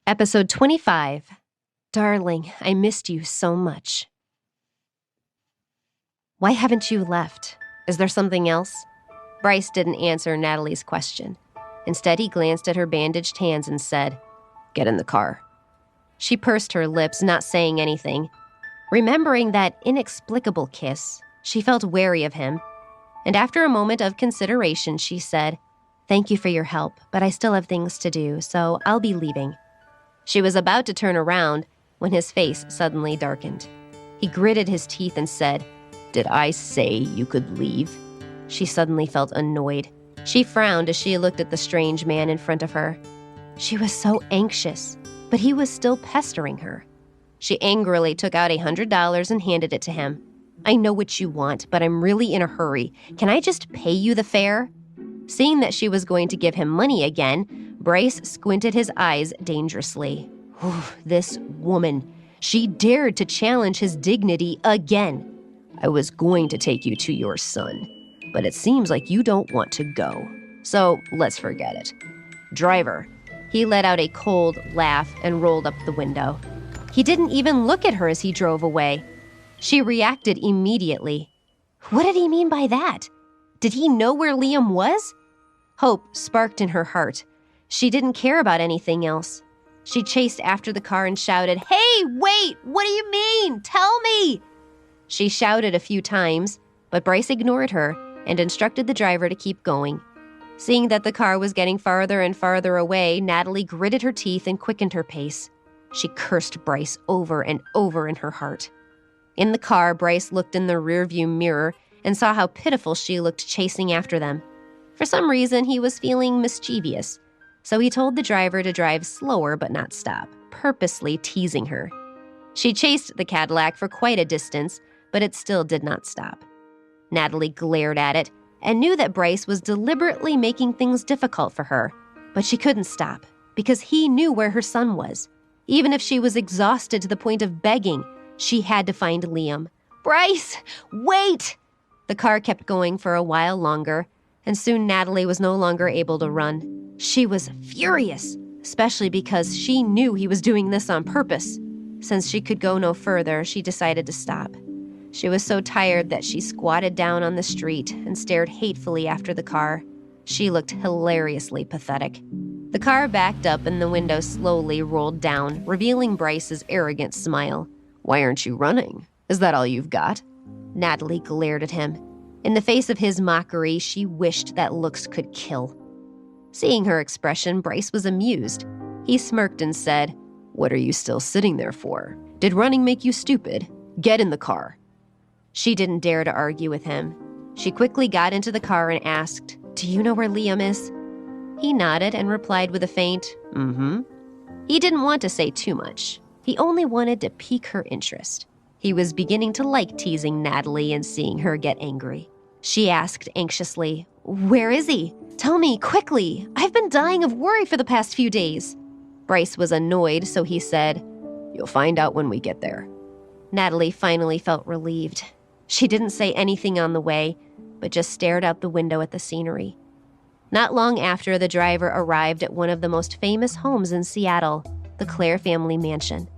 Episode 25. Darling, I missed you so much. Why haven't you left? Is there something else? Bryce didn't answer Natalie's question. Instead, he glanced at her bandaged hands and said, "Get in the car." She pursed her lips, not saying anything. Remembering that inexplicable kiss, she felt wary of him. And after a moment of consideration, she said, "Thank you for your help, but I still have things to do, so I'll be leaving." She was about to turn around when his face suddenly darkened. He gritted his teeth and said, "Did I say you could leave?" She suddenly felt annoyed. She frowned as she looked at the strange man in front of her. She was so anxious, but he was still pestering her. She angrily took out $100 and handed it to him. "I know what you want, but I'm really in a hurry. Can I just pay you the fare?" Seeing that she was going to give him money again, Bryce squinted his eyes dangerously. This woman. She dared to challenge his dignity again. "I was going to take you to your son, but it seems like you don't want to go. So let's forget it. Driver." He let out a cold laugh and rolled up the window. He didn't even look at her as he drove away. She reacted immediately. What did he mean by that? Did he know where Liam was? Hope sparked in her heart. She didn't care about anything else. She chased after the car and shouted, "Hey, wait! What do you mean? Tell me!" She shouted a few times, but Bryce ignored her and instructed the driver to keep going. Seeing that the car was getting farther and farther away, Natalie gritted her teeth and quickened her pace. She cursed Bryce over and over in her heart. In the car, Bryce looked in the rearview mirror and saw how pitiful she looked chasing after them. For some reason, he was feeling mischievous, so he told the driver to drive slower but not stop, purposely teasing her. She chased the Cadillac for quite a distance, but it still did not stop. Natalie glared at it and knew that Bryce was deliberately making things difficult for her, but she couldn't stop because he knew where her son was. Even if she was exhausted to the point of begging, she had to find Liam. "Bryce, wait!" The car kept going for a while longer, and soon Natalie was no longer able to run. She was furious, especially because she knew he was doing this on purpose. Since she could go no further, she decided to stop. She was so tired that she squatted down on the street and stared hatefully after the car. She looked hilariously pathetic. The car backed up and the window slowly rolled down, revealing Bryce's arrogant smile. "Why aren't you running? Is that all you've got?" Natalie glared at him. In the face of his mockery, she wished that looks could kill. Seeing her expression, Bryce was amused. He smirked and said, "What are you still sitting there for? Did running make you stupid? Get in the car." She didn't dare to argue with him. She quickly got into the car and asked, "Do you know where Liam is?" He nodded and replied with a faint, "Mm-hmm." He didn't want to say too much. He only wanted to pique her interest. He was beginning to like teasing Natalie and seeing her get angry. She asked anxiously, "Where is he? Tell me, quickly. I've been dying of worry for the past few days." Bryce was annoyed, so he said, "You'll find out when we get there." Natalie finally felt relieved. She didn't say anything on the way, but just stared out the window at the scenery. Not long after, the driver arrived at one of the most famous homes in Seattle, the Clare family mansion.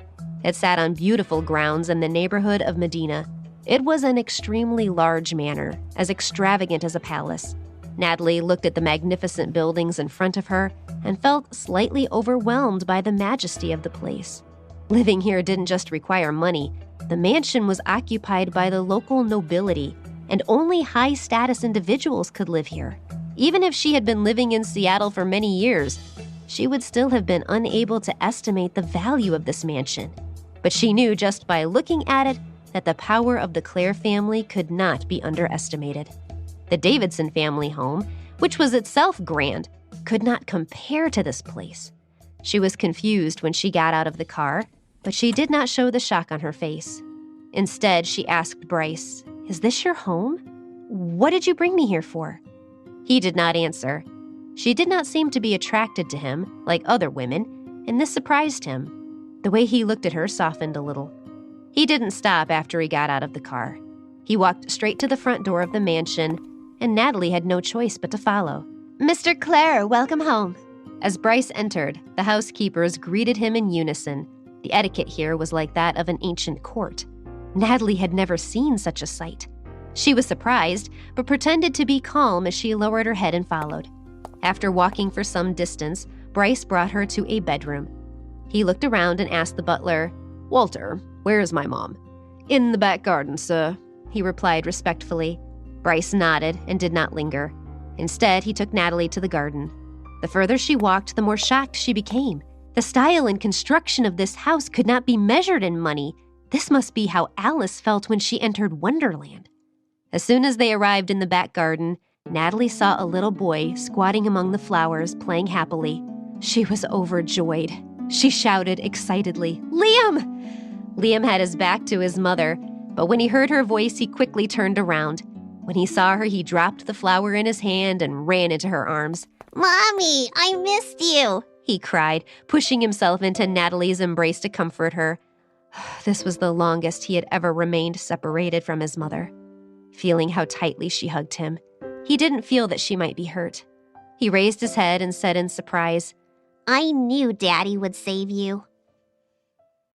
It sat on beautiful grounds in the neighborhood of Medina. It was an extremely large manor, as extravagant as a palace. Natalie looked at the magnificent buildings in front of her and felt slightly overwhelmed by the majesty of the place. Living here didn't just require money. The mansion was occupied by the local nobility, and only high-status individuals could live here. Even if she had been living in Seattle for many years, she would still have been unable to estimate the value of this mansion. But she knew just by looking at it that the power of the Clare family could not be underestimated. The Davidson family home, which was itself grand, could not compare to this place. She was confused when she got out of the car, but she did not show the shock on her face. Instead, she asked Bryce, "Is this your home? What did you bring me here for?" He did not answer. She did not seem to be attracted to him, like other women, and this surprised him. The way he looked at her softened a little. He didn't stop after he got out of the car. He walked straight to the front door of the mansion, and Natalie had no choice but to follow. "Mr. Clare, welcome home." As Bryce entered, the housekeepers greeted him in unison. The etiquette here was like that of an ancient court. Natalie had never seen such a sight. She was surprised, but pretended to be calm as she lowered her head and followed. After walking for some distance, Bryce brought her to a bedroom. He looked around and asked the butler, "Walter, where is my mom?" "In the back garden, sir," he replied respectfully. Bryce nodded and did not linger. Instead, he took Natalie to the garden. The further she walked, the more shocked she became. The style and construction of this house could not be measured in money. This must be how Alice felt when she entered Wonderland. As soon as they arrived in the back garden, Natalie saw a little boy squatting among the flowers, playing happily. She was overjoyed. She shouted excitedly, "Liam!" Liam had his back to his mother, but when he heard her voice, he quickly turned around. When he saw her, he dropped the flower in his hand and ran into her arms. "Mommy, I missed you," he cried, pushing himself into Natalie's embrace to comfort her. This was the longest he had ever remained separated from his mother. Feeling how tightly she hugged him, he didn't feel that she might be hurt. He raised his head and said in surprise, "I knew Daddy would save you."